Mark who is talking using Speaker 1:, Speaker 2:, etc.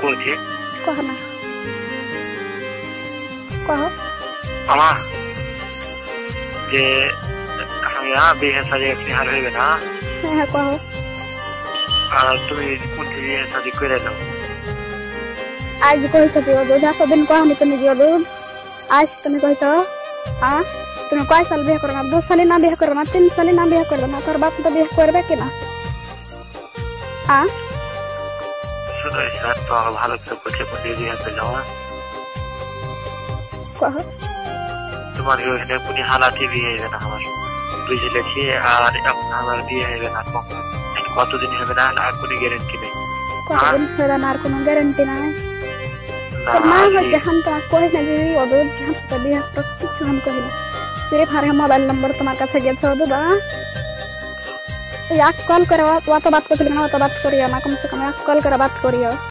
Speaker 1: করছে
Speaker 2: কহ না কহ
Speaker 1: আমা যে হ্যাঁ বিয়ে শাদী আপনি হার হইবে না
Speaker 2: হ্যাঁ কহ
Speaker 1: আর তুমি কোন বিয়ে শাদী করে দাও
Speaker 2: आज कही दियो दो जा दिन कह हम तुम दियो दो आज तुम कही तो हाँ तुम कई साल बिहे करना 2 साल ना बिहे करना 3 साल ना बिहे करना तोर बाप तो बिहे करबे कि ना हाँ
Speaker 1: শুনো স্যার তো ভালো করে বলছে বলে বিয়ে করলো
Speaker 2: कह
Speaker 1: তোমার ওখানে কোন হালাতে বিয়ে হবে না আমার বুঝলেছি আর এখন আমার বিয়ে হবে না কতদিন হবে না আর কোনো গ্যারান্টি নেই
Speaker 2: कौन होगा ना कोनो गारंटी ना ना हो जहां तो कोई ना जी ओदो जहां तो बिहे तो कुछ हम कहिला सिर्फ हर मोबाइल नंबर तुम्हारे काছে গেছে ওদো দা एक कॉल करवा तो बात कर लेना तो बात करियो ना कम से कम एक कॉल कर बात करियो